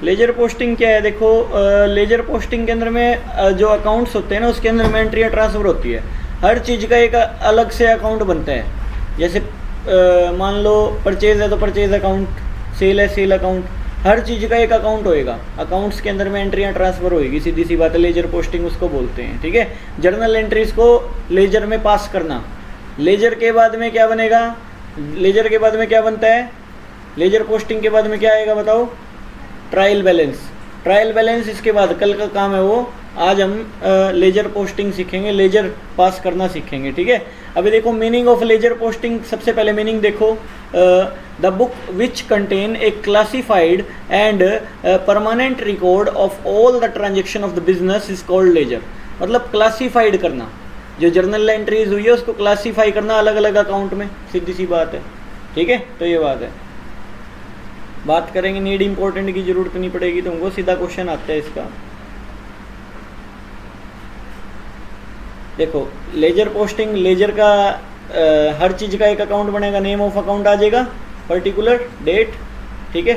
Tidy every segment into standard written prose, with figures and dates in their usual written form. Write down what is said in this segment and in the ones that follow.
Ledger posting क्या है? देखो लेजर पोस्टिंग के अंदर में जो अकाउंट्स होते हैं ना, उसके अंदर में एंट्रियाँ ट्रांसफ़र होती है। हर चीज़ का एक अलग से अकाउंट बनता है। जैसे मान लो परचेज़ है तो परचेज़ अकाउंट, सेल है सेल अकाउंट, हर चीज़ का एक अकाउंट होएगा। अकाउंट्स के अंदर में एंट्रियाँ ट्रांसफ़र होएगी, सीधी सी बात है। लेजर पोस्टिंग उसको बोलते हैं, ठीक है। जर्नल एंट्रीज़ को लेजर में पास करना। लेजर के बाद में क्या बनेगा? लेजर के बाद में क्या बनता है? लेजर पोस्टिंग के बाद में क्या आएगा बताओ? Trial balance. ट्रायल बैलेंस इसके बाद कल का काम है वो। आज हम लेजर पोस्टिंग सीखेंगे, लेजर पास करना सीखेंगे, ठीक है। अभी देखो मीनिंग ऑफ लेजर पोस्टिंग। सबसे पहले मीनिंग देखो, the book which contain a classified and permanent record of all the transaction of the business is called laser. मतलब क्लासिफाइड करना, जो जर्नल एंट्रीज हुई है उसको क्लासीफाई करना अलग अलग अकाउंट में, सीधी सी बात है, ठीक है। तो ये बात है, बात करेंगे। नीड इंपॉर्टेंट की जरूरत नहीं पड़ेगी तुमको, सीधा क्वेश्चन आता है इसका। देखो लेजर पोस्टिंग, लेजर का हर चीज़ का एक अकाउंट बनेगा। नेम ऑफ अकाउंट आ जाएगा, पर्टिकुलर डेट, ठीक है,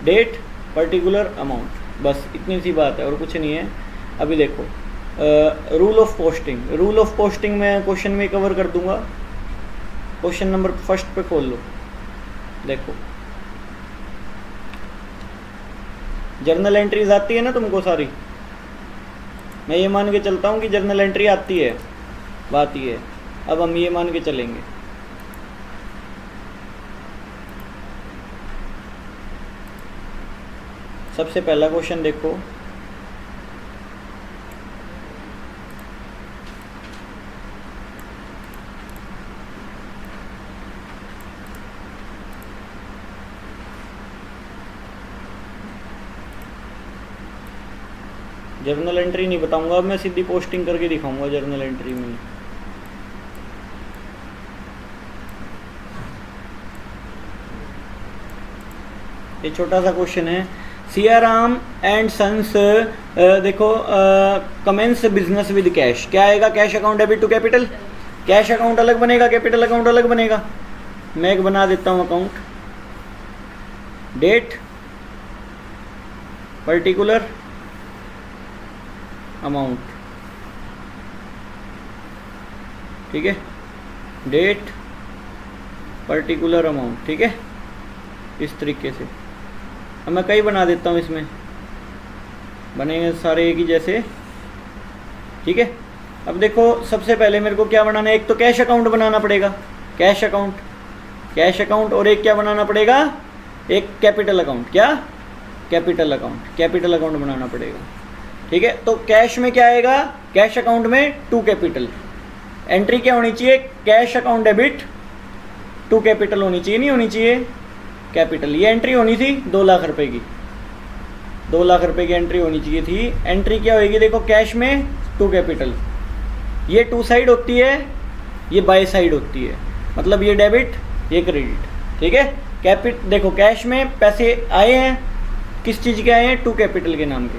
डेट पर्टिकुलर अमाउंट, बस इतनी सी बात है और कुछ नहीं है। अभी देखो rule of posting. Rule of posting मैं क्वेश्चन में कवर कर दूंगा। क्वेश्चन नंबर फर्स्ट पे खोल लो, देखो जर्नल एंट्रीज आती है ना तुमको सारी। मैं ये मान के चलता हूँ कि जर्नल एंट्री आती है, बात ये है। अब हम ये मान के चलेंगे, सबसे पहला क्वेश्चन देखो, जर्नल एंट्री नहीं बताऊंगा अब मैं, सीधी पोस्टिंग करके दिखाऊंगा जर्नल एंट्री में। ये छोटा सा क्वेश्चन है। सियाराम एंड सन्स देखो कमेंस बिजनेस विद कैश। क्या आएगा? Cash account debit to capital. Cash account अलग बनेगा, कैपिटल अकाउंट अलग बनेगा। मैं एक बना देता हूँ अकाउंट, डेट पर्टिकुलर अमाउंट, ठीक है, डेट पर्टिकुलर अमाउंट, ठीक है, इस तरीके से। अब मैं कई बना देता हूँ, इसमें बनेंगे सारे एक ही जैसे, ठीक है। अब देखो सबसे पहले मेरे को क्या बनाना है? एक तो कैश अकाउंट बनाना पड़ेगा, कैश अकाउंट, कैश अकाउंट, और एक क्या बनाना पड़ेगा? एक कैपिटल अकाउंट। क्या? कैपिटल अकाउंट, कैपिटल अकाउंट बनाना पड़ेगा, ठीक है। तो कैश में क्या आएगा? कैश अकाउंट में टू कैपिटल। एंट्री क्या होनी चाहिए? Cash account debit to capital होनी चाहिए, नहीं होनी चाहिए? कैपिटल। ये एंट्री होनी थी 2 लाख रुपए की, 2 लाख रुपए की एंट्री होनी चाहिए थी। एंट्री क्या होगी? देखो कैश में टू कैपिटल, ये टू साइड होती है, ये बाय साइड होती है, मतलब ये डेबिट ये क्रेडिट, ठीक है। देखो कैश में पैसे आए हैं, किस चीज़ के आए हैं? टू कैपिटल के नाम के,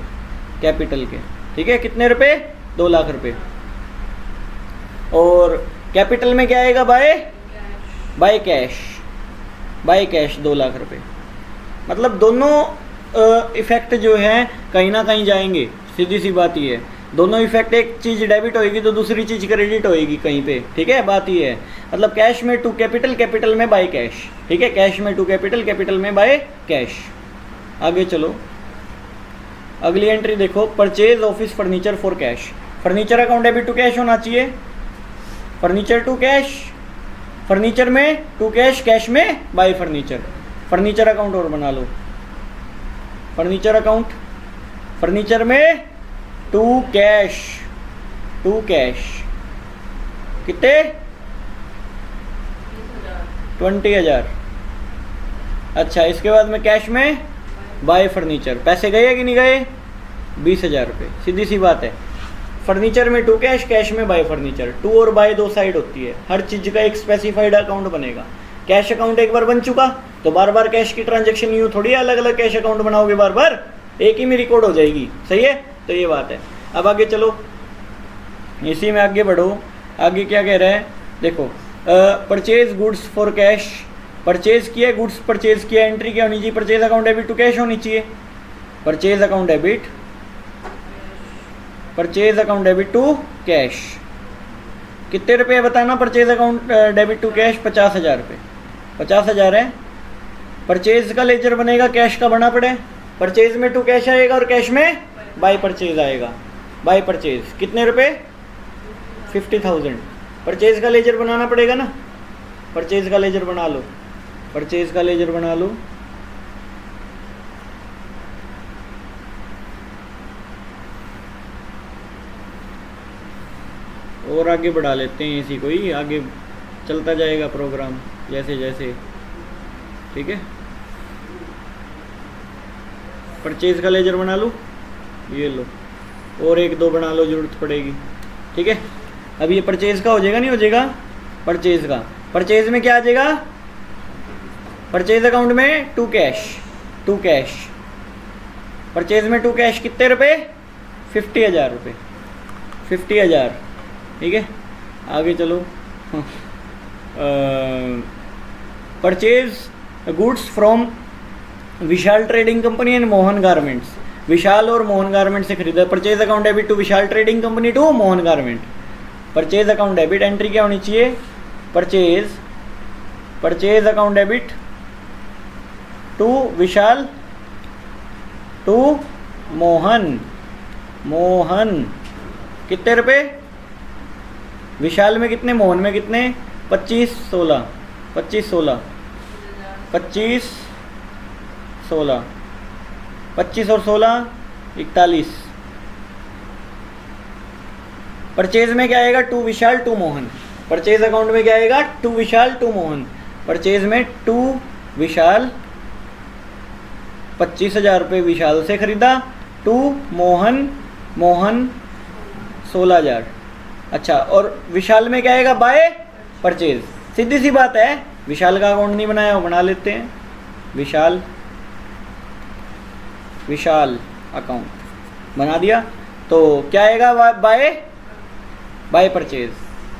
कैपिटल के, ठीक है। कितने रुपए? 2 लाख रुपए। और कैपिटल में क्या आएगा? By cash, by cash 2 lakh रुपए। मतलब दोनों इफेक्ट जो है कहीं ना कहीं जाएंगे, सीधी सी बात ये है। दोनों इफेक्ट, एक चीज़ डेबिट होएगी तो दूसरी चीज़ क्रेडिट होएगी कहीं पे, ठीक है। बात ये है, मतलब कैश में टू कैपिटल, कैपिटल में बाय कैश, ठीक है। कैश में टू कैपिटल, कैपिटल में बाय कैश। आगे चलो, अगली एंट्री देखो, purchase office furniture for cash. Furniture account debit to cash होना चाहिए, फर्नीचर टू कैश, फर्नीचर में टू कैश, कैश में बाय फर्नीचर। फर्नीचर अकाउंट और बना लो, फर्नीचर अकाउंट, फर्नीचर में टू कैश, टू कैश कितने? 20,000। अच्छा, इसके बाद में कैश में बाय फर्नीचर, पैसे गए कि नहीं गए? 20,000 रुपये, सीधी सी बात है। फर्नीचर में टू कैश, कैश में बाय फर्नीचर। टू और बाय 2 साइड होती है, हर चीज़ का एक स्पेसिफाइड अकाउंट बनेगा। कैश अकाउंट एक बार बन चुका तो बार बार कैश की ट्रांजैक्शन यूँ थोड़ी अलग अलग कैश अकाउंट बनाओगे, बार बार एक ही में रिकॉर्ड हो जाएगी, सही है। तो ये बात है। अब आगे चलो, इसी में आगे बढ़ो। आगे क्या कह रहा है? देखो purchase goods for cash, purchase किया गुड्स, परचेज किया, एंट्री क्या होनी चाहिए? Purchase account debit to cash होनी चाहिए, purchase account debit, purchase account debit to cash. कितने रुपये बताना purchase account debit to cash? 50,000 रुपये। 50,000 है। परचेज का लेजर बनेगा, कैश का बना पड़े। परचेज में टू कैश आएगा और कैश में बाय परचेज आएगा। बाय परचेज कितने रुपए? 50,000। परचेज का लेजर बनाना पड़ेगा ना, परचेज का लेजर बना लो, परचेज का लेजर बना लो। और आगे बढ़ा लेते हैं इसी को ही, आगे चलता जाएगा प्रोग्राम जैसे जैसे, ठीक है। परचेज का लेजर बना लो, ये लो, और एक दो बना लो, जरूरत पड़ेगी, ठीक है। अब ये परचेज का हो जाएगा, नहीं हो जाएगा? परचेज का, परचेज में क्या आ जाएगा? परचेज अकाउंट में to cash, to cash. Purchase में टू कैश कितने रुपए? 50,000 रुपये, 50,000, ठीक है। आगे चलो। Purchase goods from Vishal trading company and Mohan garments. Vishal और मोहन गारमेंट से खरीदा। Purchase account debit to Vishal trading company to Mohan garment. Purchase account debit entry क्या होनी चाहिए? Purchase, purchase account debit to Vishal to Mohan, Mohan कितने रुपए? विशाल में कितने, मोहन में कितने? 25, 16, 25, 16, 25, 16, 25 और 16 41। परचेज में क्या आएगा? To Vishal to Mohan. Purchase account में क्या आएगा? To Vishal to Mohan. Purchase में टू विशाल, 25,000 रुपये विशाल से खरीदा, टू मोहन, मोहन 16,000। अच्छा, और विशाल में क्या आएगा? Bye purchase. सीधी सी बात है, विशाल का अकाउंट नहीं बनाया, वो बना लेते हैं। विशाल, विशाल अकाउंट बना दिया, तो क्या आएगा? By, by purchase.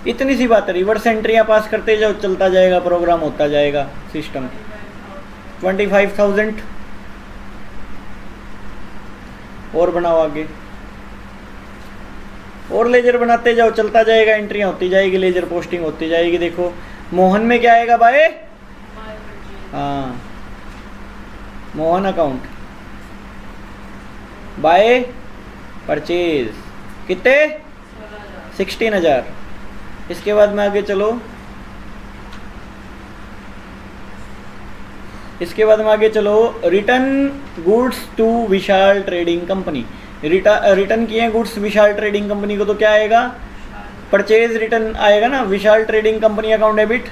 इतनी सी बात है। रिवर्स एंट्रियाँ पास करते जाओ, चलता जाएगा प्रोग्राम, होता जाएगा सिस्टम। 25,000 और बनाओ आगे, और लेजर बनाते जाओ, चलता जाएगा, एंट्रियाँ होती जाएगी, लेजर पोस्टिंग होती जाएगी। देखो मोहन में क्या आएगा? बाय, हाँ, मोहन अकाउंट बाय परचेज कितने? 16,000। इसके बाद में आगे चलो, इसके बाद में आगे चलो। Return goods to Vishal trading company. Return किए गुड्स विशाल ट्रेडिंग कंपनी को, तो क्या आएगा? परचेज रिटर्न आएगा ना। Vishal trading company account debit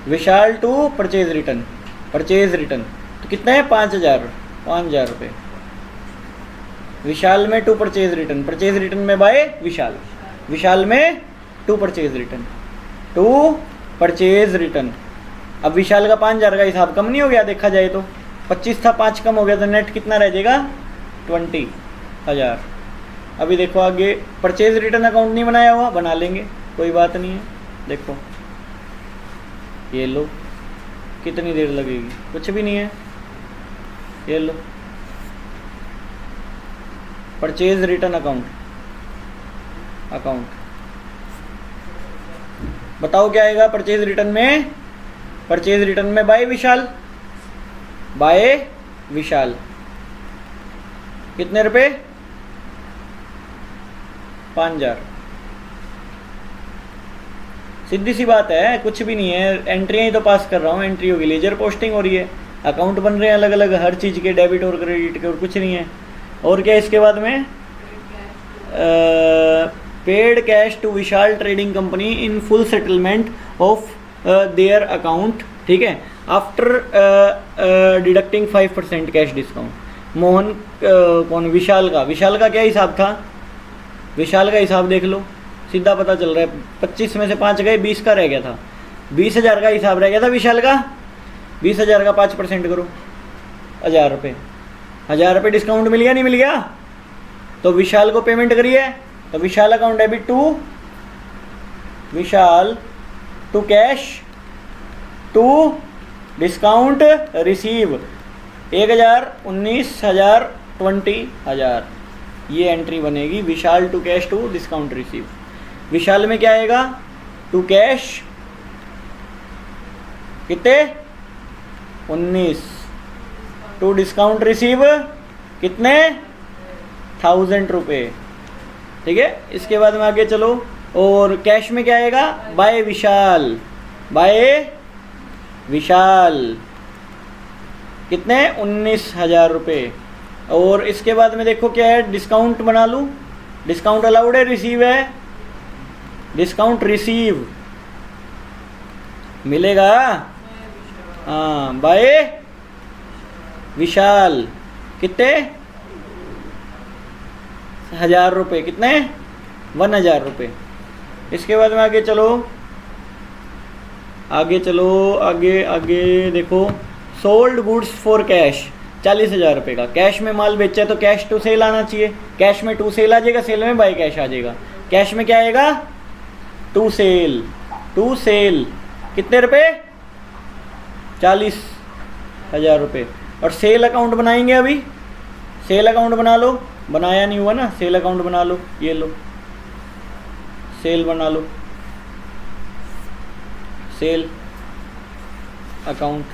Vishal to purchase return, purchase return तो कितना है? 5,000, 5,000 रुपये। विशाल में to purchase return, purchase return में बाय विशाल, विशाल में to purchase return, to purchase return. अब विशाल का 5,000 का हिसाब कम नहीं हो गया? देखा जाए तो 25 था, 5 कम हो गया, तो नेट कितना रह जाएगा? 20,000। अभी देखो आगे, परचेज रिटर्न अकाउंट नहीं बनाया हुआ, बना लेंगे, कोई बात नहीं है। देखो ये लो, कितनी देर लगेगी? कुछ भी नहीं है। ये लो, परचेज रिटर्न अकाउंट, अकाउंट बताओ क्या आएगा परचेज रिटर्न में? परचेज रिटर्न में बाय विशाल, बाय विशाल कितने रुपए? 5,000। सीधी सी बात है, कुछ भी नहीं है, एंट्रियाँ ही तो पास कर रहा हूँ। एंट्री होगी, लेजर पोस्टिंग हो रही है, अकाउंट बन रहे हैं अलग अलग हर चीज़ के, डेबिट और क्रेडिट के, और कुछ नहीं है। और क्या इसके बाद में? Paid cash to Vishal trading company in full settlement of their account, ठीक है, after deducting 5% cash discount. Mohan कौन? विशाल का। विशाल का क्या हिसाब था? विशाल का हिसाब देख लो, सीधा पता चल रहा है। 25 में से 5 गए, 20 का रह गया था, 20,000 का हिसाब रह गया था विशाल का। 20,000 का 5% करो, 1,000 रुपये, 1,000 रुपये डिस्काउंट मिल गया, नहीं मिल गया? तो विशाल को पेमेंट करिए। तो Vishal account debit to Vishal to cash to discount receive 1,000, 19,000, 20,000, ये एंट्री बनेगी। Vishal to cash to discount receive. Vishal में क्या आएगा? टू कैश कितने? 19। टू डिस्काउंट रिसीव कितने? 1000 रुपये। ठीक है, इसके बाद में आगे चलो। और कैश में क्या आएगा? बाय विशाल, बाय विशाल कितने? 19,000 रुपये। और इसके बाद में देखो क्या है, डिस्काउंट बना लूँ। डिस्काउंट अलाउड है, रिसीव है? डिस्काउंट रिसीव मिलेगा। हाँ, बाय विशाल कितने? 1000 रुपये। कितने? 1000 रुपये। इसके बाद में आगे चलो, आगे चलो, आगे आगे देखो। सोल्ड गुड्स फॉर कैश 40,000 रुपये का। कैश में माल बेचा है तो कैश टू सेल आना चाहिए। कैश में टू सेल आ जाएगा, सेल में बाय कैश आ जाएगा। कैश में क्या आएगा? To cell. टू सेल कितने रुपए? 40,000 रुपये। और सेल अकाउंट बनाएंगे अभी। सेल अकाउंट बना लो। बनाया नहीं हुआ ना, सेल अकाउंट बना लो। ये लो, सेल बना लो, सेल अकाउंट।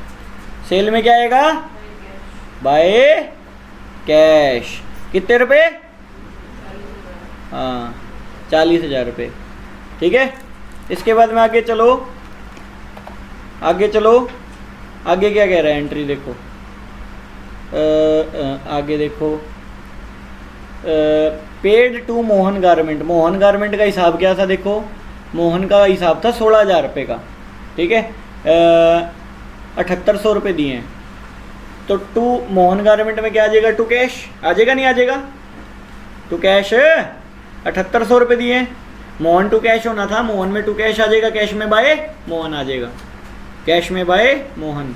सेल में क्या आएगा? बाय कैश कितने रुपए? हाँ, 40,000 रुपये। ठीक है, इसके बाद में आगे चलो, आगे चलो। आगे क्या कह रहा है? एंट्री देखो, आगे देखो। Paid to Mohan garment. Mohan garment का हिसाब क्या था? देखो, मोहन का हिसाब था 16,000 रुपये का। ठीक है, 7800 रुपये दिए हैं। तो टू मोहन गारमेंट में क्या आ जाएगा? टू कैश आ जाएगा, नहीं आ जाएगा? टू कैश 7800 रुपये दिए हैं। मोहन टू कैश होना था, मोहन में टू कैश आ जाएगा, कैश में बाय मोहन आ जाएगा। कैश में बाय मोहन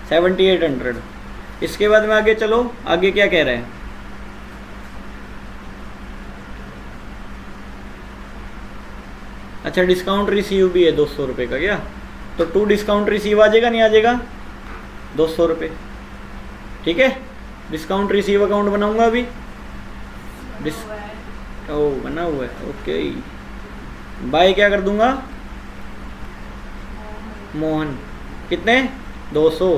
7800। इसके बाद में आगे चलो, आगे क्या कह रहे हैं? अच्छा, डिस्काउंट रिसीव भी है 200 रुपये का क्या? तो टू डिस्काउंट रिसीव आ जाएगा, नहीं आ जाएगा? 200 रुपये। ठीक है, डिस्काउंट रिसीव अकाउंट बनाऊंगा अभी। ओ बना हुआ है, ओके। बाय क्या कर दूंगा? मोहन कितने? 200।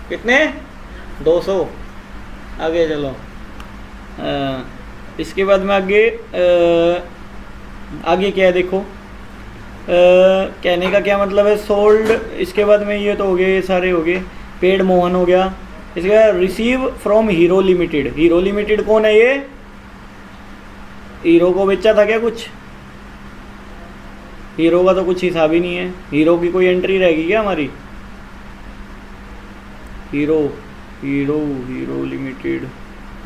कितने? 200। आगे चलो। इसके बाद में आगे आगे क्या है देखो। कहने का क्या मतलब है? सोल्ड। इसके बाद में ये तो हो गए, ये सारे हो गए। पेड मोहन हो गया। इसके बाद receive from hero limited. Hero limited कौन है? ये हीरो को बेचा था क्या कुछ? हीरो का तो कुछ हिसाब ही नहीं है। हीरो की कोई एंट्री रहेगी क्या हमारी? हीरो हीरो हीरो लिमिटेड,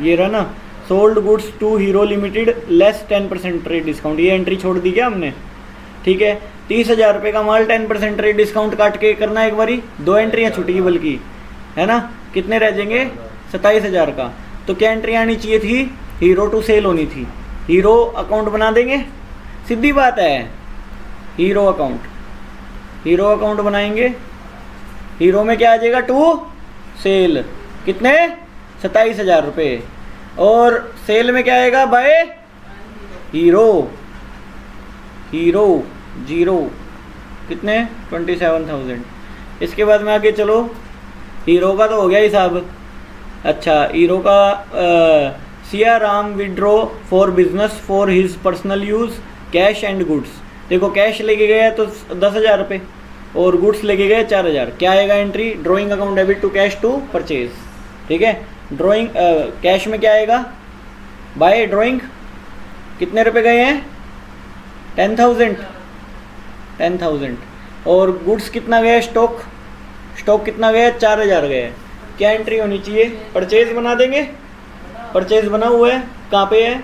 ये रहा ना। Sold goods to Hero limited less 10% trade discount. ये एंट्री छोड़ दी क्या हमने? ठीक है, 30,000 रुपये का माल 10% ट्रेड डिस्काउंट काट के करना एक बारी। 2 एंट्रियाँ छुटी बल्कि, है ना? कितने रह जाएंगे? 27,000 का। तो क्या एंट्री आनी चाहिए थी? हीरो टू सेल होनी थी। हीरो अकाउंट बना देंगे, सीधी बात है। हीरो अकाउंट, हीरो अकाउंट बनाएंगे। हीरो में क्या आ जाएगा? टू सेल कितने? 27,000 रुपये। और सेल में क्या आएगा? बाय हीरो, हीरो 0 कितने? 27,000। इसके बाद में आगे चलो। हीरो का तो हो गया हिसाब। अच्छा, हीरो का Siya Ram withdraw for business for his personal use cash and goods. देखो, कैश लेके गए तो 10,000 रुपये और गुड्स लेके गए 4,000। क्या आएगा entry? Drawing account debit to cash to purchase. ठीक है, ड्रॉइंग कैश में क्या आएगा? बाय ड्रॉइंग कितने रुपए गए हैं? 10,000। 10,000। और गुड्स कितना गया? स्टॉक, स्टॉक कितना गया? 4,000 गया। क्या एंट्री होनी चाहिए? परचेज बना देंगे। परचेज बना हुआ है, कहाँ पे है?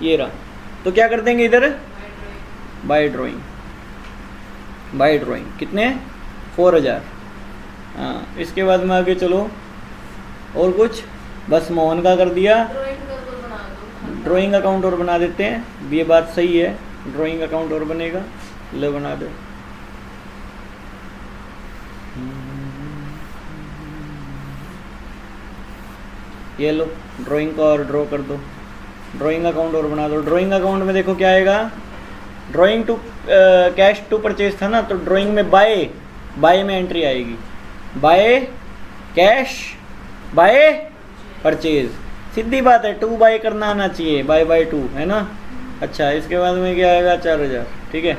ये रहा। तो क्या कर देंगे इधर? बाय ड्रॉइंग, बाय ड्रॉइंग कितने? 4,000। हाँ, इसके बाद में आगे चलो। और कुछ? बस मोहन का कर दिया। ड्राइंग अकाउंट और बना देते हैं। ये बात सही है, ड्राइंग अकाउंट और बनेगा। ले बना दो। ये लो, ड्राइंग का और ड्रॉ कर दो, ड्राइंग अकाउंट और बना दो। ड्राइंग अकाउंट में देखो क्या आएगा, drawing to cash to purchase था ना, तो ड्राइंग में बाय में एंट्री आएगी, बाय कैश बाय परचेज। सीधी बात है, 2 बाय करना आना चाहिए, बाय 2 है ना। अच्छा, इसके बाद में क्या आएगा, 4000, ठीक है।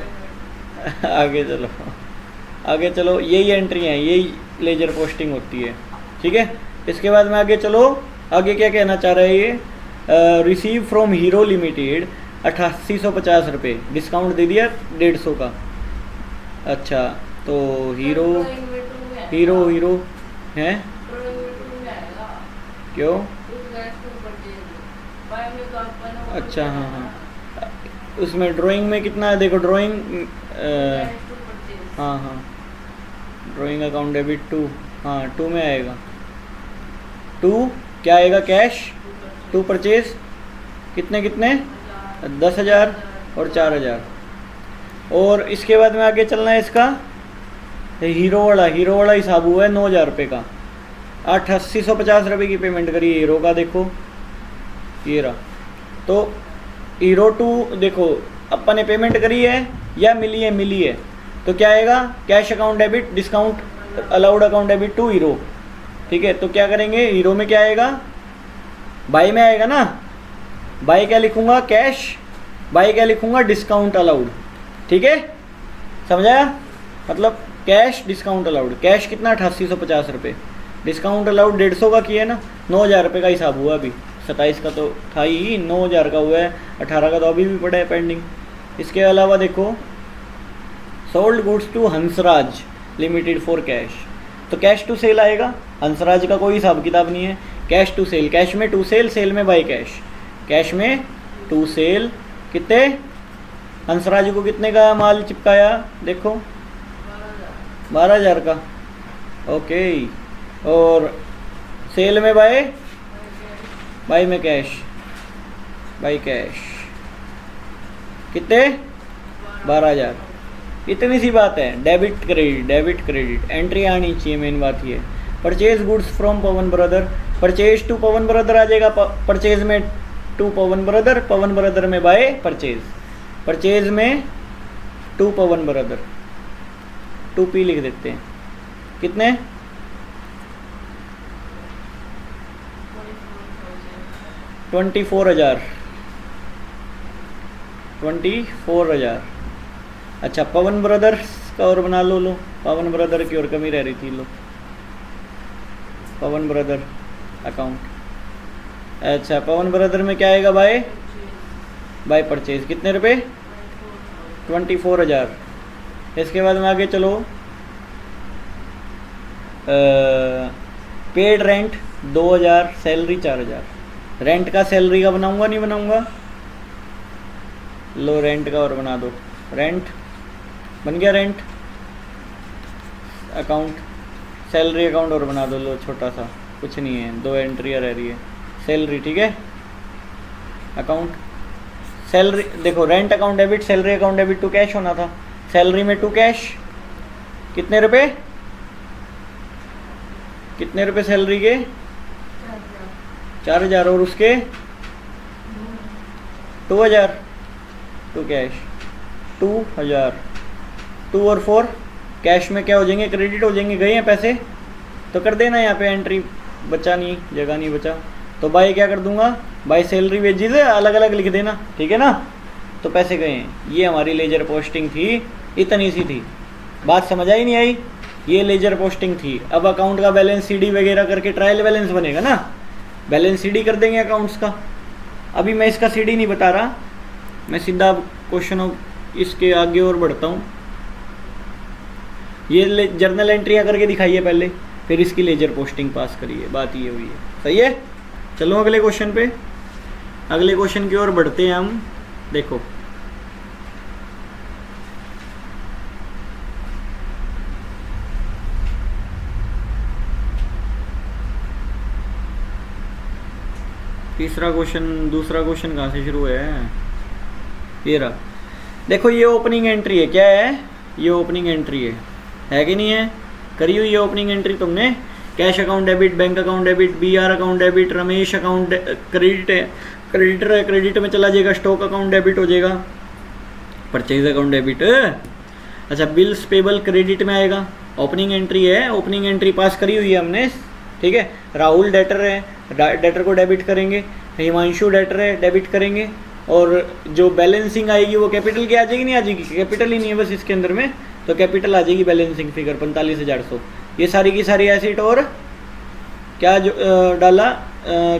आगे चलो, यही एंट्री है, यही लेजर पोस्टिंग होती है, ठीक है। इसके बाद में आगे चलो, आगे क्या कहना चाह रहा है ये, रिसीव फ्रॉम हीरो लिमिटेड 8850 रुपये, डिस्काउंट दे दिया 150 का। अच्छा, तो हीरो है क्यों? अच्छा, हाँ, उसमें ड्राइंग में कितना है देखो, ड्राइंग हाँ, ड्राइंग अकाउंट डेबिट 2, हाँ 2 में आएगा। 2 क्या आएगा, कैश टू परचेज कितने 10,000 और 4,000। और इसके बाद में आगे चलना है इसका, हीरो वाला हिसाब हुआ है 9,000 रुपये का। 8850 रुपये की पेमेंट करी हीरो का, देखो ये रहा। तो हीरो 2 देखो, अपन ने पेमेंट करी है या मिली है, तो क्या आएगा, cash account debit, discount allowed account debit to Hero, ठीक है। तो क्या करेंगे, हीरो में क्या आएगा, बाय में आएगा ना, बाय क्या लिखूंगा, कैश, बाय क्या लिखूंगा, डिस्काउंट अलाउड, ठीक है, समझाया। मतलब कैश डिस्काउंट अलाउड, कैश कितना 8850 रुपये, डिस्काउंट अलाउड 150 का किया है ना, 9,000 रुपये का हिसाब हुआ अभी। 27 का तो था ही, 9,000 का हुआ है, 18 का तो अभी भी पड़ा है पेंडिंग। इसके अलावा देखो, sold goods to Hansraj limited for cash, तो कैश टू सेल आएगा। हंसराज का कोई हिसाब किताब नहीं है, कैश टू सेल, कैश में टू सेल, सेल में बाय कैश, कैश में टू सेल। कितने, हंसराज को कितने का माल चिपकाया, देखो 12,000 का, ओके। और सेल में बाय में कैश, बाय कैश कितने, 12,000। इतनी सी बात है, डेबिट क्रेडिट एंट्री आनी चाहिए, मेन बात ये। Purchase goods from Pawan brother, purchase to Pawan brother आ जाएगा, परचेज में टू पवन ब्रदर में बाय परचेज, परचेज में टू पवन ब्रदर, 2P लिख देते हैं। कितने, 24,000, 24,000। अच्छा, पवन ब्रदर्स का और बना लो, पवन ब्रदर की और कमी रह रही थी, लो पवन ब्रदर अकाउंट। अच्छा, पवन ब्रदर में क्या आएगा, बाय परचेज, कितने रुपए, 24,000। इसके बाद में आगे चलो, पेड रेंट 2,000, सैलरी 4,000। रेंट का सैलरी का बनाऊंगा नहीं बनाऊंगा, लो रेंट का और बना दो, रेंट बन गया, रेंट अकाउंट, सैलरी अकाउंट और बना दो, लो छोटा सा, कुछ नहीं है, 2 एंट्रियाँ रह रही है, सैलरी, ठीक है, अकाउंट सैलरी। देखो, rent account debit, salary account debit to cash होना था, सैलरी में टू कैश, कितने रुपए सैलरी के, 4,000। और उसके 2,000 टू कैश, 2,000। 2 और 4 कैश में क्या हो जाएंगे, क्रेडिट हो जाएंगे, गए हैं पैसे, तो कर देना यहाँ पे एंट्री, बचा नहीं, जगह नहीं बचा, तो बाय क्या कर दूंगा, बाय सैलरी वेजेस अलग अलग लिख देना, ठीक है ना। तो पैसे गए हैं। ये हमारी लेजर पोस्टिंग थी, इतनी सी थी, बात समझ आई नहीं आई, ये लेजर पोस्टिंग थी। अब अकाउंट का बैलेंस सीडी वगैरह करके ट्रायल बैलेंस बनेगा ना, बैलेंस सीडी कर देंगे अकाउंट्स का। अभी मैं इसका सीडी नहीं बता रहा, मैं सीधा क्वेश्चन इसके आगे और बढ़ता हूँ। ये जर्नल एंट्रियाँ करके दिखाइए पहले, फिर इसकी लेजर पोस्टिंग पास करिए, बात ये हुई है, सही है। चलो अगले क्वेश्चन पे, अगले क्वेश्चन की ओर बढ़ते हैं हम। देखो, तीसरा क्वेश्चन, दूसरा क्वेश्चन कहाँ से शुरू है, ये रहा। देखो, ये ओपनिंग एंट्री है, क्या है, ये ओपनिंग एंट्री है कि नहीं है, करी हुई ये ओपनिंग एंट्री तुमने। Cash account debit, bank account debit, BR account debit, Ramesh account credit है, क्रेडिटर है, क्रेडिट में चला जाएगा, स्टॉक अकाउंट डेबिट हो जाएगा, परचेज अकाउंट डेबिट। अच्छा बिल्स पेबल क्रेडिट में आएगा, ओपनिंग एंट्री है, ओपनिंग एंट्री पास करी हुई है हमने, ठीक है। राहुल डेटर है, डेटर को डेबिट करेंगे, हिमांशु डेटर है, डेबिट करेंगे, और जो बैलेंसिंग आएगी वो कैपिटल की आ जाएगी, नहीं आ जाएगी, कैपिटल ही नहीं है बस इसके अंदर में, तो कैपिटल आ जाएगी बैलेंसिंग फिगर 45,100। ये सारी की सारी एसेट और क्या जो डाला,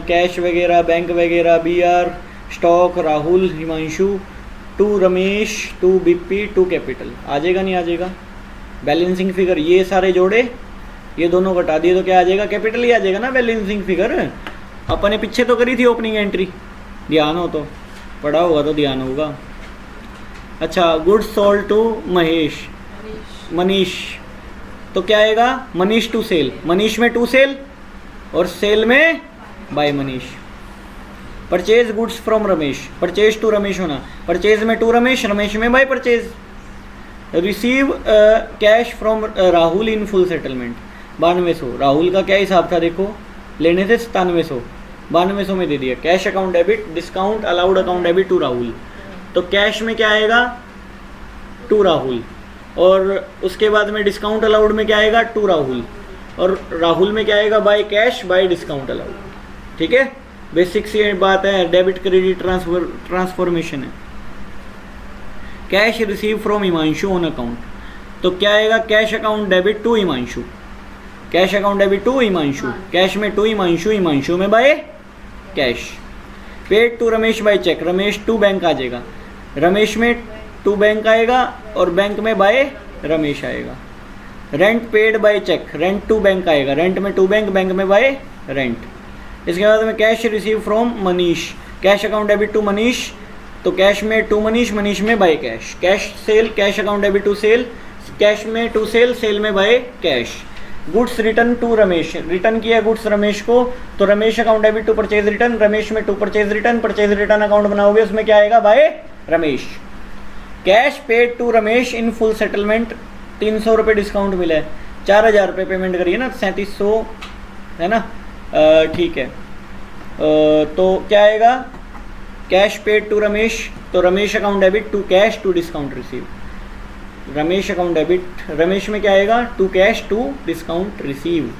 कैश वगैरह, बैंक वगैरह, BR, stock, Rahul, Himanshu, to Ramesh, to BP, to capital, आ जाएगा नहीं आ जाएगा बैलेंसिंग फिगर। ये सारे जोड़े, ये दोनों घटा दिए तो क्या आ जाएगा, कैपिटल ही आ जाएगा ना बैलेंसिंग फिगर। अपने पीछे तो करी थी ओपनिंग एंट्री, ध्यान हो तो, पढ़ा होगा तो ध्यान होगा। अच्छा गुड्स सोल्ड टू मनीष, तो क्या आएगा, मनीष टू सेल, मनीष में टू सेल और सेल में by Manish. Purchase goods from Ramesh, purchase to Ramesh होना, परचेज में टू रमेश, रमेश में by purchase. Receive cash from Rahul in full settlement, 9200। Rahul का क्या हिसाब था देखो, लेने थे 9700, 9200 में दे दिया। Cash account debit, discount allowed account debit to Rahul, तो कैश में क्या आएगा, टू राहुल, और उसके बाद में डिस्काउंट अलाउड में क्या आएगा, टू राहुल, और राहुल में क्या आएगा, by cash by discount allowed, ठीक है। बेसिक सी बात है, डेबिट क्रेडिट ट्रांसफॉर्मेशन है। Cash receive from Himanshu on account, तो क्या आएगा, cash account debit to Himanshu, cash account debit to Himanshu, cash में टू हिमांशु, हिमांशु में by cash. Paid to Ramesh by cheque, Ramesh to bank आ जाएगा, रमेश में टू बैंक आएगा और बैंक में बाय रमेश आएगा। Rent paid by cheque, rent to bank आएगा, रेंट में टू बैंक, बैंक में बाय रेंट। इसके बाद में cash receive from Manish, cash account debit to Manish, तो कैश में टू मनीष, मनीष में by cash. Cash sale, cash account debit to sale, cash में टू सेल, सेल में by cash. Goods return to Ramesh, return किया गुड्स रमेश को, तो Ramesh account debit to purchase return, Ramesh में to purchase return, purchase return account बनाओगे उसमें क्या आएगा, by Ramesh. Cash paid to Ramesh in full settlement, 300 रुपये डिस्काउंट मिला है, 4000 रुपये पेमेंट करिए ना, 3700 है ना, ठीक है। तो क्या आएगा, कैश पेड टू रमेश, तो Ramesh account debit to cash to discount receive, Ramesh account debit, Ramesh में क्या आएगा, to cash to discount receive,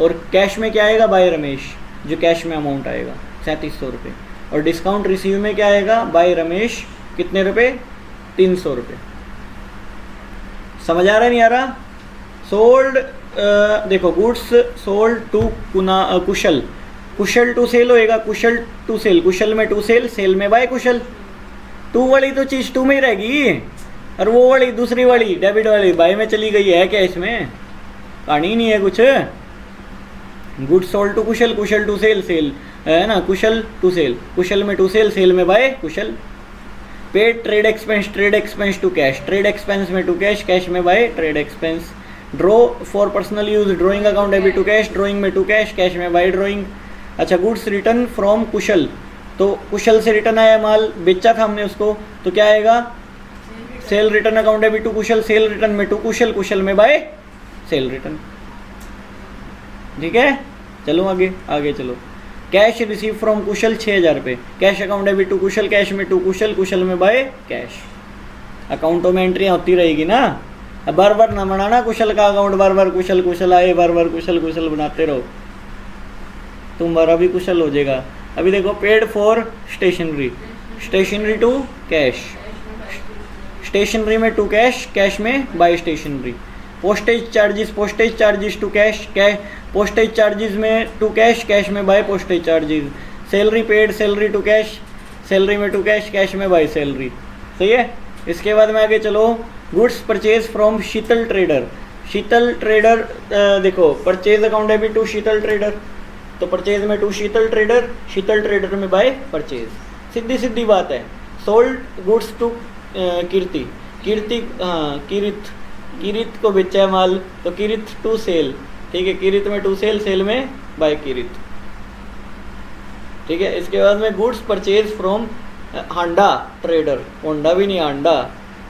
और कैश में क्या आएगा, बाय रमेश, जो कैश में अमाउंट आएगा 3700 रुपये, और डिस्काउंट रिसीव में क्या आएगा, बाय रमेश, कितने रुपये, 300 रुपये। समझ आ रहा है नहीं आ रहा। सोल्ड, देखो goods sold to Kushal, Kushal to sale होएगा, कुशल टू सेल, कुशल में टू सेल, सेल में बाय कुशल। टू वाली तो चीज़ टू में ही रहेगी, और वो वाली दूसरी वाली डेबिट वाली बाय में चली गई है क्या, इसमें कहानी ही नहीं है कुछ। Goods sold to Kushal, Kushal to sale, sale है ना, कुशल टू सेल, कुशल में टू सेल, सेल में by Kushal. Paid trade expense, trade expense to cash, trade expense में टू कैश, कैश में by trade expense. Draw for personal use, drawing account debit to cash, drawing में to cash, cash में by drawing. अच्छा goods return from Kushal, तो कुशल से return आया माल, बेचा था हमने उसको, तो क्या आएगा, sale return account debit to Kushal, sale return में टू कुशल, कुशल में बाय सेल रिटर्न, ठीक है। चलो आगे आगे चलो। कैश रिसीव फ्रॉम कुशल 6000 रुपये, cash account debit to Kushal, cash में टू कुशल, कुशल में बाय कैश। अकाउंटों में एंट्रियाँ होती रहेगी ना, अब बार बार ना बनाना कुशल का अकाउंट, बार बार कुशल कुशल आए, बार बार कुशल कुशल बनाते रहो, तुम्हारा भी कुशल हो जाएगा। अभी देखो paid for stationery, stationery to cash, stationery में टू कैश, कैश में by stationery. Postage charges, postage charges to cash, postage charges में टू कैश, कैश में by postage charges. Salary paid, salary to cash, salary में to cash, cash में by salary, सही है। इसके बाद में आगे चलो, goods purchase from Sheetal trader, Sheetal trader, देखो purchase account debit to Sheetal trader, तो परचेज में to Sheetal trader, Sheetal trader में बाय परचेज, सीधी सीधी बात है। Sold goods to Kirti, Kirti हाँ किरित को बेचा है माल, तो किरित टू सेल, ठीक है, किरित में टू सेल, सेल में बाय किरित, ठीक है। इसके बाद में goods purchase from Handa trader, Honda भी नहीं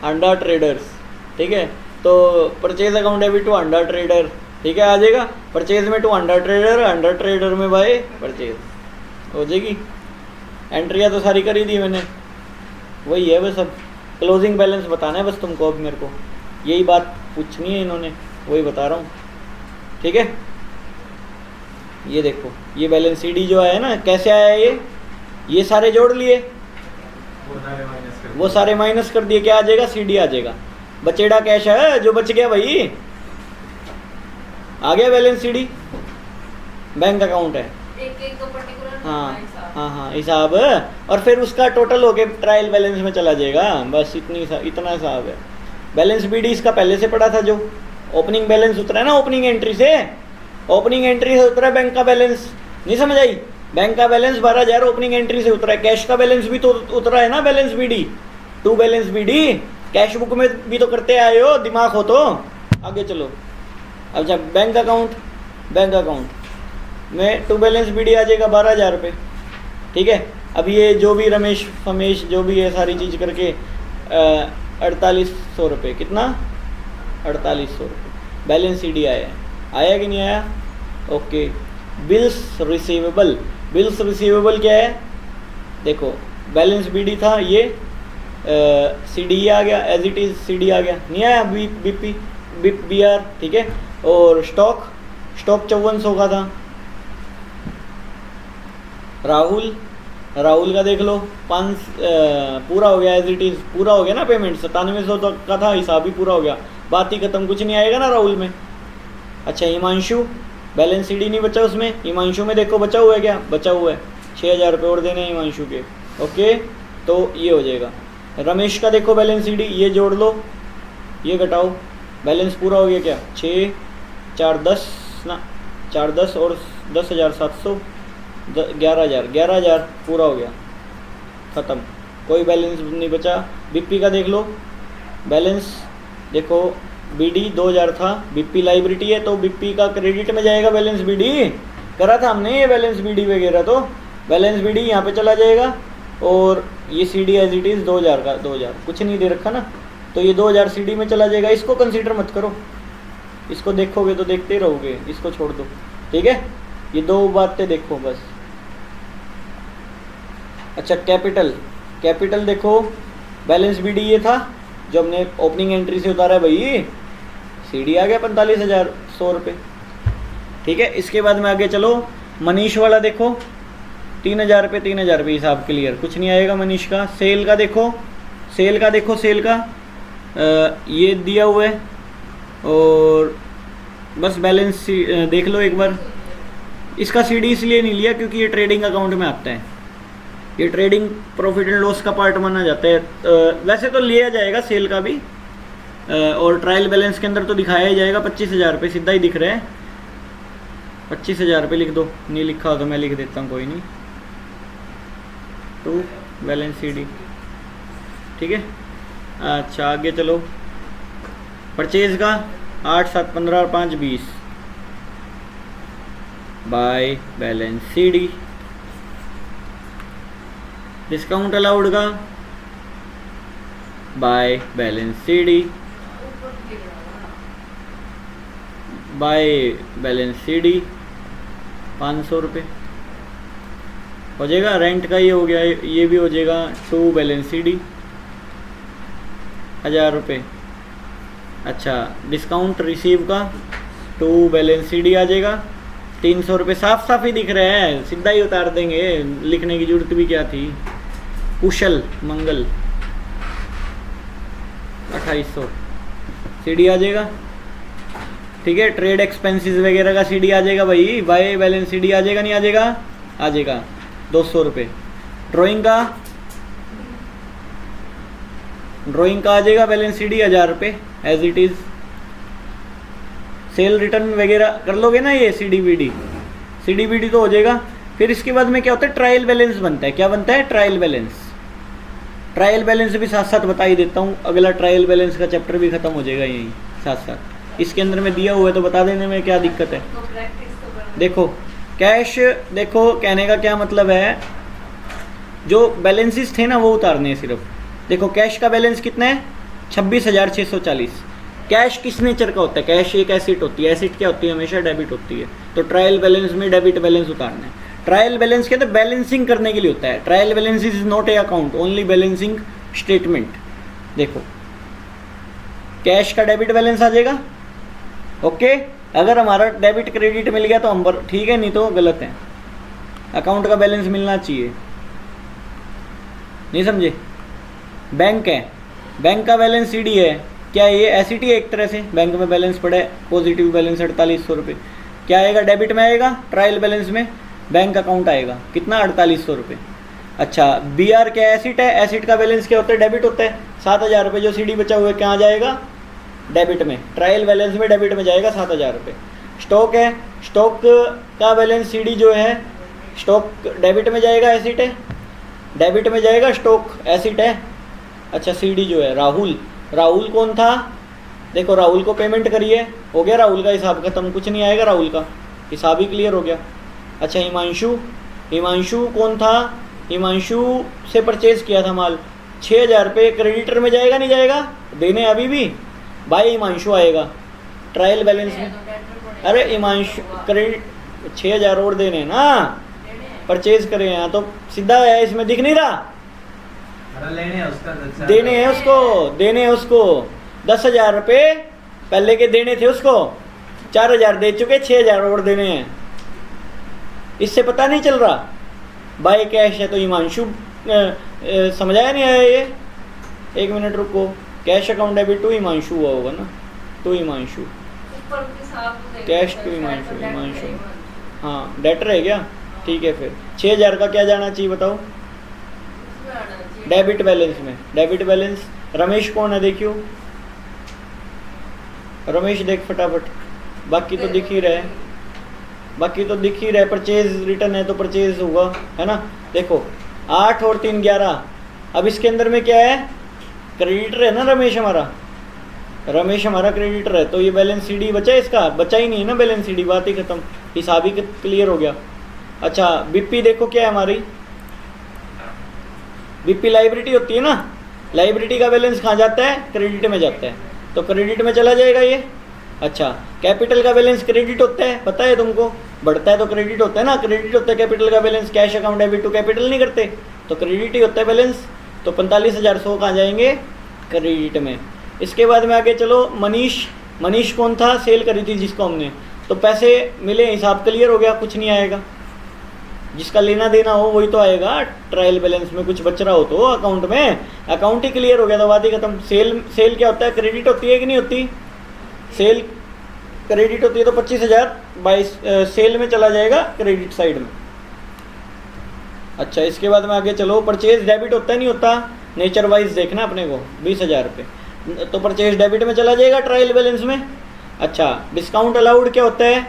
हांडा ट्रेडर्स, ठीक है। तो purchase account debit to Handa trader, ठीक है, आ जाएगा। परचेज में to Handa trader, Handa trader में भाई परचेज हो जाएगी। एंट्रियाँ तो सारी कर ही दी मैंने, वही है बस। अब क्लोजिंग बैलेंस बताना है बस तुमको, अब मेरे को यही बात पूछनी है इन्होंने, वही बता रहा हूँ। ठीक है, ये देखो ये बैलेंस सीडी जो आया ना, कैसे आया ये सारे जोड़ लिए, वो सारे माइनस कर दिए, क्या आ जाएगा? सीडी आ जाएगा। बचेड़ा कैश है जो बच गया भाई, आ गया बैलेंस सीडी, बैंक अकाउंट है। एक तो पर्टिकुलर हाँ हिसाब, और फिर उसका टोटल होके ट्रायल बैलेंस में चला जाएगा, बस इतना हिसाब है। बैलेंस बीडी इसका पहले से पड़ा था, जो ओपनिंग बैलेंस उतरा है ना, ओपनिंग एंट्री से उतरा बैंक का बैलेंस, नहीं समझ आई? बैंक का बैलेंस 12,000 ओपनिंग एंट्री से उतरा है, कैश का बैलेंस भी तो उतरा है ना, balance BD to balance BD, cash book में भी तो करते आए हो, दिमाग हो तो। आगे चलो, अच्छा बैंक अकाउंट में टू बैलेंस बीडी आ जाएगा 12,000 रुपये। ठीक है, अब ये जो भी रमेश फमेश जो भी है सारी चीज़ करके 4800 रुपये, कितना? 4800 रुपये बैलेंस सीडी आया कि नहीं आया? ओके। बिल्स रिसीवेबल क्या है? देखो बैलेंस बीडी था, ये सीडी आ गया, एज इट इज़ सीडी आ गया, नहीं आया? BR, ठीक है। और स्टॉक 5400 का था। राहुल का देख लो, 5 पूरा हो गया, एज इट इज़ पूरा हो गया ना पेमेंट, 9700 तक का था, हिसाब भी पूरा हो गया, बात ही खत्म, कुछ नहीं आएगा ना राहुल में। अच्छा हिमांशु, बैलेंस सीडी नहीं बचा उसमें, हिमांशु में देखो बचा हुआ है, क्या बचा हुआ है? 6,000 रुपये और देने हैं हिमांशु के। ओके, तो ये हो जाएगा। रमेश का देखो बैलेंस सीडी, ये जोड़ लो, ये घटाओ, बैलेंस पूरा हो गया क्या? 6, 4, 10 ना, 4, 10 और 10,700, 11,000 पूरा हो गया, ख़त्म, कोई बैलेंस नहीं बचा। बीपी का देख लो बैलेंस, देखो बीडी 2,000 था, बीपी लाइबिलिटी है तो बीपी का क्रेडिट में जाएगा बैलेंस बीडी, करा था हमने ये बैलेंस बीडी वगैरह, तो बैलेंस बीडी यहाँ पे चला जाएगा, और ये सीडी एज इट इज़ 2,000 का, 2,000 कुछ नहीं दे रखा ना, तो ये 2,000 सीडी में चला जाएगा। इसको कंसीडर मत करो, इसको देखोगे तो देखते ही रहोगे, इसको छोड़ दो। ठीक है, ये दो बातें देखो बस। अच्छा कैपिटल देखो, बैलेंस बीडी ये था जो हमने ओपनिंग एंट्री से उतारा है भाई, सीडी आ गया 45,100 रुपये। ठीक है, इसके बाद में आगे चलो, मनीष वाला देखो 3,000 रुपये हिसाब क्लियर, कुछ नहीं आएगा मनीष का। सेल का देखो ये दिया हुआ है, और बस बैलेंस देख लो एक बार। इसका सीडी इसलिए नहीं लिया क्योंकि ये ट्रेडिंग अकाउंट में आता है, ये ट्रेडिंग प्रॉफिट एंड लॉस का पार्ट माना जाता है। वैसे तो लिया जाएगा सेल का भी, और ट्रायल बैलेंस के अंदर तो दिखाया ही जाएगा 25,000 रुपये, सीधा ही दिख रहा है 25,000 रुपये, लिख दो, नहीं लिखा हो तो मैं लिख देता हूँ, कोई नहीं, टू बैलेंस सीडी। ठीक है, अच्छा आगे चलो, परचेज का 8, 7, 15 और 5, 20 by balance CD. Discount allowed का by balance CD, by balance CD 500 रुपये हो जाएगा। रेंट का ये हो गया, ये भी हो जाएगा, टू बैलेंस सीडी 1,000 रुपये। अच्छा डिस्काउंट रिसीव का टू बैलेंस सीडी आ जाएगा 300 रुपये, साफ ही दिख रहा है, सीधा ही उतार देंगे, लिखने की जरूरत भी क्या थी। कुशल मंगल 2800 सीडी आ जाएगा। ठीक है, ट्रेड एक्सपेंसेस वगैरह का सीडी आ जाएगा भाई, बाय बैलेंस सीडी आ जाएगा, नहीं आ जाएगा? आ जाएगा 200 रुपये। ड्राइंग का आ जाएगा बैलेंस सीडी 1,000 रुपये as it is. Sale return वगैरह कर लोगे ना, ये सीडी बीडी तो हो जाएगा। फिर इसके बाद में क्या होता है, ट्रायल बैलेंस बनता है। क्या बनता है? ट्रायल बैलेंस भी साथ साथ बता ही देता हूँ, अगला ट्रायल बैलेंस का चैप्टर भी खत्म हो जाएगा यहीं साथ साथ। इसके अंदर में दिया हुआ है तो बता देने में क्या दिक्कत है। देखो कैश, देखो कहने का क्या मतलब है, जो बैलेंसेस थे ना वो उतारने हैं सिर्फ। देखो कैश का बैलेंस कितना है? 26,640। कैश किस नेचर का होता है? कैश एक एसिड होती है। एसिड क्या होती है? हमेशा डेबिट होती है। तो ट्रायल बैलेंस में डेबिट बैलेंस उतारना है। ट्रायल बैलेंस कहते हैं बैलेंसिंग करने के लिए होता है। Trial balance is not a account, only balancing statement. देखो कैश का डेबिट बैलेंस आ जाएगा। ओके, अगर हमारा डेबिट क्रेडिट मिल गया तो हम ठीक है, नहीं तो गलत है। अकाउंट का बैलेंस मिलना चाहिए। नहीं समझे? बैंक है, बैंक का बैलेंस सीडी है। क्या ये एसिटी है एक तरह से? बैंक में बैलेंस पड़ा है, पॉजिटिव बैलेंस 4800 रुपये। क्या आएगा? डेबिट में आएगा। ट्रायल बैलेंस में बैंक अकाउंट आएगा कितना? 4800 रुपये। अच्छा, बी आर क्या एसिड है? एसिड का बैलेंस क्या होता है? डेबिट होता है। 7000 रुपये जो सीडी बचा हुआ है क्या आ जाएगा? डेबिट में। ट्रायल बैलेंस में डेबिट में जाएगा 7000 रुपये। स्टॉक है, स्टॉक का बैलेंस सीडी जो है, स्टॉक डेबिट में जाएगा, एसिड है, डेबिट में जाएगा, स्टॉक एसिड है। अच्छा, सीडी जो है राहुल, राहुल कौन था? देखो राहुल को पेमेंट करिए, हो गया राहुल का हिसाब खत्म, कुछ नहीं आएगा, राहुल का हिसाब ही क्लियर हो गया। अच्छा, हिमांशु, हिमांशु कौन था? हिमांशु से परचेज किया था माल, 6000 रुपये क्रेडिटर में जाएगा नहीं जाएगा? देने अभी भी भाई हिमांशु आएगा ट्रायल बैलेंस में। अरे हिमांशु क्रेडिट 6000 और देने ना, परचेज करे हैं तो सीधा है, इसमें दिख नहीं रहा? लेने हैं उसका, देने हैं उसको, देने हैं उसको 10,000 रुपये पहले के देने थे उसको, 4000 दे चुके, 6000 और देने हैं। इससे पता नहीं चल रहा बाय कैश है तो हिमांशु समझ आया नहीं आया ये? एक मिनट रुको, cash account debit to Himanshu हुआ होगा ना, to Himanshu, cash to Himanshu, Himanshu हाँ डेटर है क्या? ठीक है, फिर 6000 का क्या जाना चाहिए बताओ? डेबिट बैलेंस में। डेबिट बैलेंस रमेश कौन है देखियो, रमेश देख फटाफट, बाकी तो दिख ही रहा है, बाकी तो दिख ही रहा है। परचेज रिटर्न है तो परचेज होगा, है ना? देखो 8 और 3 11। अब इसके अंदर में क्या है? क्रेडिटर है ना रमेश हमारा, रमेश हमारा क्रेडिटर है, तो ये बैलेंस सीडी बचा है, इसका बचा ही नहीं है ना बैलेंस सीडी, बात ही खत्म, हिसाब ही क्लियर हो गया। अच्छा, बीपी देखो क्या है हमारी, बीपी लाइबिलिटी होती है ना, लाइबिलिटी का बैलेंस कहाँ जाता है? क्रेडिट में जाता है, तो क्रेडिट में चला जाएगा ये। अच्छा, कैपिटल का बैलेंस क्रेडिट होता है, पता है तुमको? बढ़ता है तो क्रेडिट होता है ना, क्रेडिट होता है कैपिटल का balance. Cash account debit to capital नहीं करते, तो क्रेडिट ही होता है बैलेंस। तो 45,100 कहाँ जाएंगे? क्रेडिट में। इसके बाद में आगे चलो, मनीष, मनीष कौन था? सेल करी थी जिसको हमने, तो पैसे मिले, हिसाब क्लियर हो गया, कुछ नहीं आएगा। जिसका लेना देना हो वही तो आएगा ट्रायल बैलेंस में, कुछ बच रहा हो तो अकाउंट में, अकाउंट ही क्लियर हो गया तो बात ही खत्म। सेल, सेल क्या होता है? क्रेडिट होती है कि नहीं होती? सेल क्रेडिट होती है तो 25,000 बाई सेल में चला जाएगा क्रेडिट साइड में। अच्छा, इसके बाद में आगे चलो, परचेज डेबिट होता है नहीं होता? नेचर वाइज देखना अपने को, 20,000 रुपये, तो परचेज डेबिट में चला जाएगा ट्रायल बैलेंस में। अच्छा, डिस्काउंट अलाउड क्या होता है?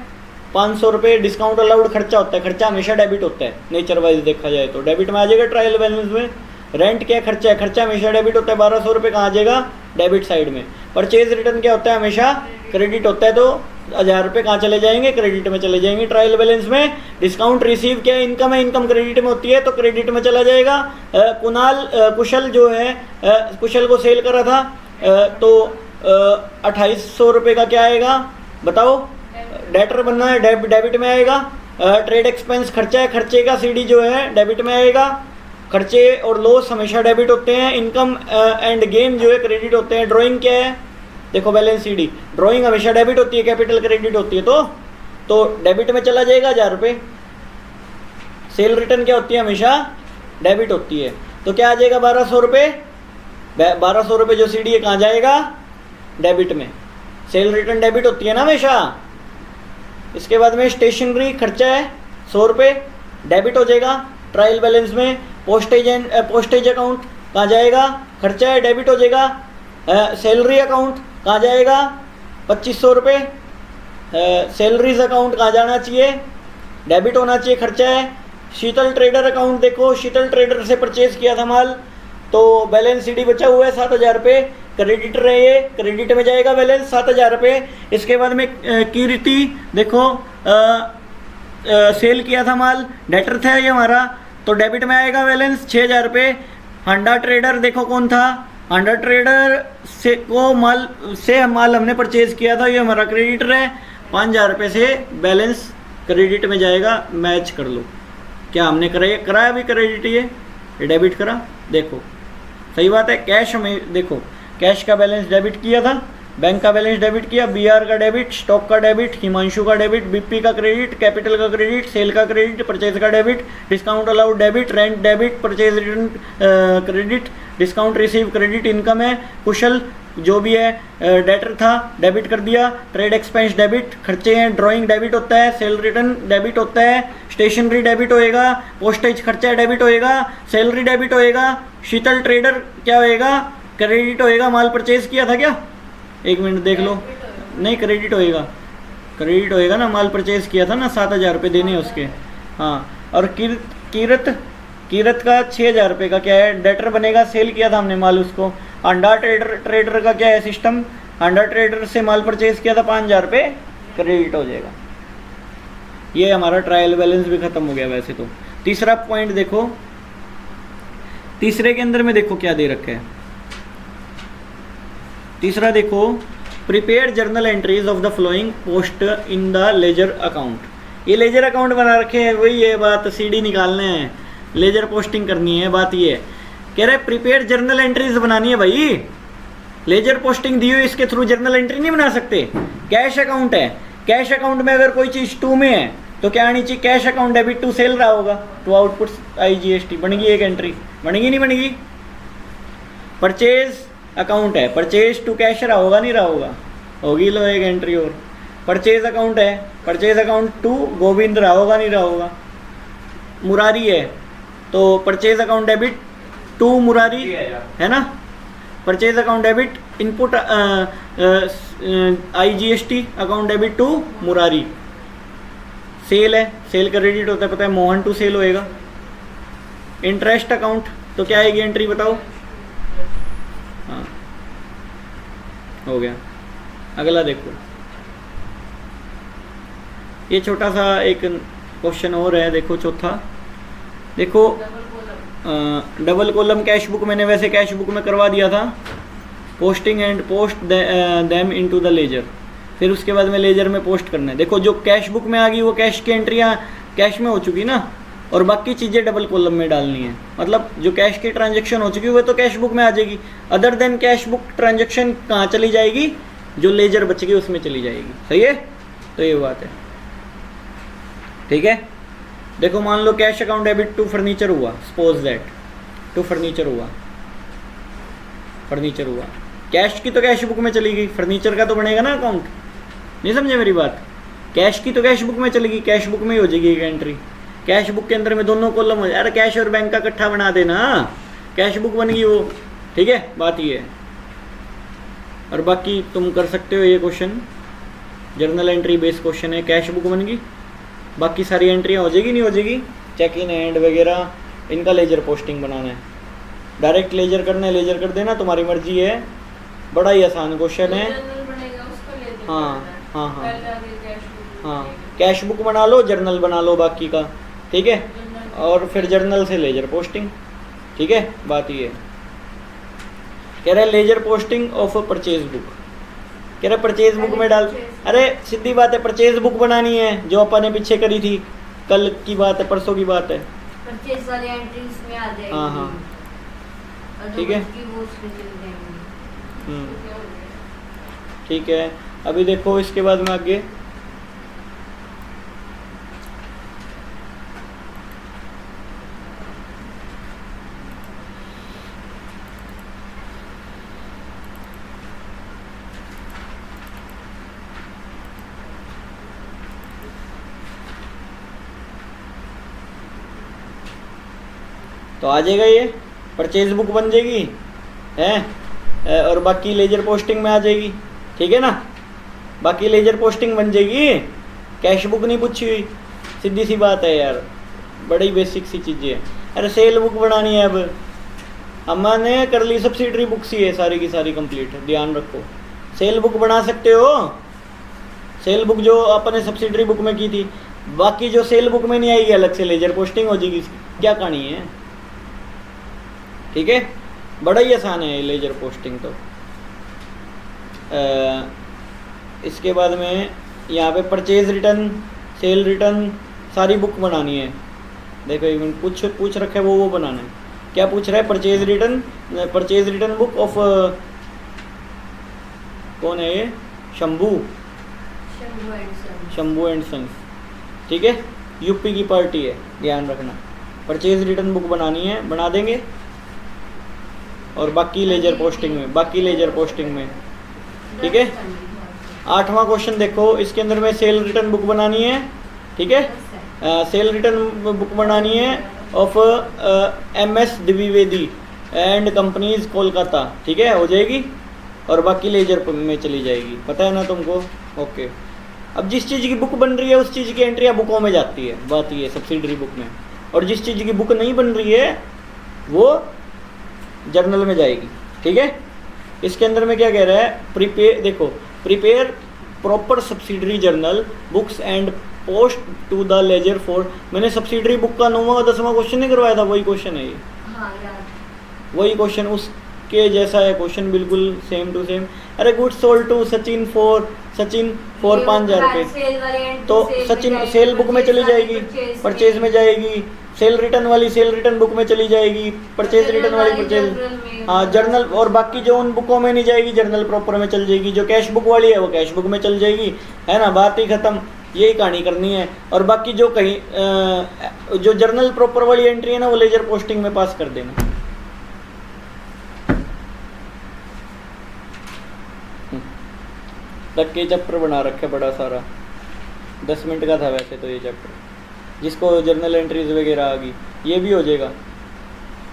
500 रुपये डिस्काउंट अलाउड खर्चा होता है, खर्चा हमेशा डेबिट होता है, नेचर वाइज देखा जाए तो डेबिट में आ जाएगा ट्रायल बैलेंस में। रेंट क्या खर्चा है? खर्चा हमेशा डेबिट होता है, 1200 रुपये कहाँ आ जाएगा? डेबिट साइड में। परचेज रिटर्न क्या होता है? हमेशा क्रेडिट होता है, तो 1000 रुपये कहाँ चले जाएंगे? क्रेडिट में चले जाएंगे ट्रायल बैलेंस में। डिस्काउंट रिसीव क्या है? इनकम है, इनकम क्रेडिट में होती है तो क्रेडिट में चला जाएगा। कुणाल, कुशल जो है, कुशल को सेल करा था, तो 2800 रुपये का क्या आएगा बताओ? डेटर बनना है, डेबिट में आएगा। ट्रेड एक्सपेंस खर्चा है, खर्चे का सीडी जो है डेबिट में आएगा। खर्चे और लॉस हमेशा डेबिट होते हैं। इनकम एंड गेन जो है क्रेडिट होते हैं। ड्राइंग क्या है? देखो बैलेंस सीडी, ड्राइंग हमेशा डेबिट होती है, कैपिटल क्रेडिट होती है, तो डेबिट में चला जाएगा 1000 रुपये। सेल रिटर्न क्या होती है? हमेशा डेबिट होती है, तो क्या आ जाएगा? 1200 रुपये। 1200 रुपये जो सीडी है कहाँ जाएगा? डेबिट में। सेल रिटर्न डेबिट होती है ना हमेशा। इसके बाद में स्टेशनरी खर्चा है 100 रुपये, डेबिट हो जाएगा ट्रायल बैलेंस में। पोस्टेज एंड पोस्टेज अकाउंट कहाँ जाएगा? खर्चा है, डेबिट हो जाएगा। सैलरी अकाउंट कहाँ जाएगा? 2500 रुपये। सैलरीज अकाउंट कहाँ जाना चाहिए? डेबिट होना चाहिए, खर्चा है। शीतल ट्रेडर अकाउंट देखो, शीतल ट्रेडर से परचेज किया था माल, तो बैलेंस सीडी बचा हुआ है 7000 रुपये, क्रेडिटर है ये, क्रेडिट में जाएगा बैलेंस 7000 रुपये। इसके बाद में कीर्ति देखो, सेल किया था माल, डेटर था ये हमारा, तो डेबिट में आएगा बैलेंस 6000 रुपये। हांडा ट्रेडर देखो कौन था? अंडर ट्रेडर से को माल हमने परचेज किया था, ये हमारा क्रेडिटर है, 5,000 रुपये से बैलेंस क्रेडिट में जाएगा, मैच कर लो। क्या हमने कराया भी क्रेडिट, ये डेबिट करा, देखो सही बात है। कैश में देखो, कैश का बैलेंस डेबिट किया था, बैंक का बैलेंस डेबिट किया, बीआर का डेबिट, स्टॉक का डेबिट, हिमांशु का डेबिट, बीपी का क्रेडिट, कैपिटल का क्रेडिट, सेल का क्रेडिट, परचेज का debit, discount allowed debit, rent debit, purchase return credit, discount receive credit, income है, कुशल जो भी है डेटर था डेबिट कर दिया, ट्रेड एक्सपेंस डेबिट, खर्चे हैं, ड्राइंग डेबिट होता है, सेल रिटर्न डेबिट होता है, स्टेशनरी डेबिट होएगा, पोस्टेज खर्चा डेबिट होएगा, सैलरी डेबिट होएगा, शीतल ट्रेडर क्या होएगा, क्रेडिट होएगा, माल परचेज किया था क्या, 1 मिनट देख लो, नहीं क्रेडिट होएगा ना, माल परचेज किया था ना, 7,000 रुपये देने हैं उसके, हाँ। और कीरत का 6,000 रुपये का क्या है, डेटर बनेगा, सेल किया था हमने माल उसको। अंडा ट्रेडर का क्या है सिस्टम, अंडा ट्रेडर से माल परचेज किया था, 5,000 रुपये क्रेडिट हो जाएगा। ये हमारा ट्रायल बैलेंस भी खत्म हो गया वैसे तो। तीसरा पॉइंट देखो, तीसरे के अंदर में देखो क्या दे रखा है, तीसरा देखो, prepare journal entries of the flowing post in the ledger account. ये लेजर अकाउंट बना रखे हैं, वही ये बात, सीडी निकालने हैं, लेजर पोस्टिंग करनी है, बात ये कह रहे प्रिपेयर जर्नल एंट्रीज बनानी है भाई, लेजर पोस्टिंग दी हुई, इसके थ्रू जर्नल एंट्री नहीं बना सकते। कैश अकाउंट है, कैश अकाउंट में अगर कोई चीज़ 2 में है तो क्या आनी चाहिए, cash account debit to sale रहा होगा, तो आउटपुट IGST बनेगी, एक एंट्री बनेगी, नहीं बनेगी। परचेज अकाउंट है, परचेज टू कैश रहा होगा, नहीं रहा होगा, होगी, लो एक एंट्री और। परचेज अकाउंट है, परचेज अकाउंट टू गोविंद रहा होगा, नहीं रहा होगा। मुरारी है तो purchase account debit to Murari है ना, purchase account debit input IGST account debit to Murari. Sale है, सेल क्रेडिट होता है, पता है, मोहन टू सेल होएगा। इंटरेस्ट अकाउंट तो क्या आएगी एंट्री बताओ, हाँ हो गया। अगला देखो, ये छोटा सा एक क्वेश्चन और है, देखो चौथा, देखो डबल कॉलम कैश बुक मैंने वैसे कैश बुक में करवा दिया था, posting and post them into the ledger, फिर उसके बाद में लेजर में पोस्ट करना है। देखो जो कैश बुक में आ गई वो कैश की एंट्रियाँ कैश में हो चुकी ना, और बाकी चीज़ें डबल कॉलम में डालनी है, मतलब जो कैश की ट्रांजैक्शन हो चुकी है वो तो कैश बुक में आ जाएगी, other than cash book transaction कहाँ चली जाएगी, जो लेजर बचेगी उसमें चली जाएगी। सही है, तो ये बात है, ठीक है। देखो मान लो cash account debit to furniture हुआ, सपोज दैट टू फर्नीचर हुआ, कैश की तो कैश बुक में चली गई, फर्नीचर का तो बनेगा ना अकाउंट, नहीं समझे मेरी बात, कैश की तो कैश बुक में चलेगी, कैश बुक में ही हो जाएगी एक एंट्री, कैश बुक के अंदर में दोनों कॉलम हो जाए, अरे कैश और बैंक का इकट्ठा बना देना, कैश बुक बन गई वो, ठीक है, बात ये है। और बाकी तुम कर सकते हो ये question, journal entry based question है, कैश बुक बन गई, बाकी सारी एंट्रियाँ हो जाएगी, नहीं हो जाएगी, चेक इन हैंड वगैरह, इनका लेजर पोस्टिंग बनाना है, डायरेक्ट लेजर करना है, लेजर कर देना, तुम्हारी मर्जी है, बड़ा ही आसान क्वेश्चन है। हाँ, कैश बुक बना लो, जर्नल बना लो बाकी का, ठीक है, और फिर जर्नल से लेजर पोस्टिंग, ठीक है, बात ये है। कह रहे ledger posting of purchase book, कह रहे परचेज बुक में डाल, अरे सीधी बात है, परचेज बुक बनानी है जो अपन ने पीछे करी थी, कल की बात है, परसों की बात है, परचेज वाली एंट्रीज में आ जाएगी। हाँ, ठीक है, ठीक है। अभी देखो इसके बाद में आगे, तो आ जाएगा, ये परचेज बुक बन जाएगी है, और बाकी लेजर पोस्टिंग में आ जाएगी, ठीक है ना, बाकी लेजर पोस्टिंग बन जाएगी, कैश बुक नहीं पूछी हुई, सीधी सी बात है यार, बड़ी बेसिक सी चीज़ें है। अरे सेल बुक बनानी है, अब हमने कर ली, सब्सिडरी बुक सी है सारी की सारी कंप्लीट, ध्यान रखो, सेल बुक बना सकते हो, सेल बुक जो अपने सब्सिडरी बुक में की थी, बाकी जो सेल बुक में नहीं आएगी अलग से लेजर पोस्टिंग हो जाएगी, क्या कहानी है, ठीक है। बड़ा ही आसान है ये लेजर पोस्टिंग तो। इसके बाद में यहाँ पे परचेज रिटर्न, सेल रिटर्न, सारी बुक बनानी है। देखो इवन पूछ रखा है वो बनाना है। क्या पूछ रहा है? परचेज रिटर्न बुक ऑफ कौन है ये? Shambhu and sons. ठीक है, यूपी की पार्टी है, ध्यान रखना। परचेज रिटर्न बुक बनानी है, बना देंगे। और बाकी लेजर पोस्टिंग में ठीक है। 8वां क्वेश्चन देखो, इसके अंदर में सेल रिटर्न बुक बनानी है। ठीक है, सेल रिटर्न बुक बनानी है of MS Dwivedi and companies Kolkata. ठीक है, हो जाएगी। और बाकी लेजर में चली जाएगी, पता है ना तुमको? ओके। अब जिस चीज़ की बुक बन रही है उस चीज़ की एंट्रियाँ बुकों में जाती है, बात ये सब्सिडरी बुक में। और जिस चीज़ की बुक नहीं बन रही है वो जर्नल में जाएगी। ठीक है, इसके अंदर में क्या कह रहा है? Prepare proper subsidiary journal books and post to the ledger for. मैंने सब्सिडरी बुक का 9वां 10वां क्वेश्चन नहीं करवाया था, वही क्वेश्चन है ये। हाँ यार, वही क्वेश्चन उसके जैसा है, क्वेश्चन बिल्कुल सेम टू सेम। अरे good sold to Sachin for 5,000 रुपये, तो सचिन सेल बुक में चली जाएगी, परचेज में जाएगी। सेल रिटर्न वाली सेल रिटर्न बुक में चली जाएगी, परचेज रिटर्न वाली परचेज। हाँ, जर्नल। और बाकी जो उन बुकों में नहीं जाएगी जर्नल प्रॉपर में चल जाएगी। जो कैश बुक वाली है वो कैश बुक में चल जाएगी, है ना? बात ही खत्म, यही कहानी करनी है। और बाकी जो कहीं जो जर्नल प्रॉपर वाली एंट्री है ना वो लेजर पोस्टिंग में पास कर देना। तक के चैप्टर बना रखे बड़ा सारा, 10 मिनट का था वैसे तो ये चैप्टर। जिसको जर्नल एंट्रीज वगैरह आ गई ये भी हो जाएगा,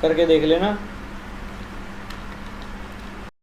करके देख लेना।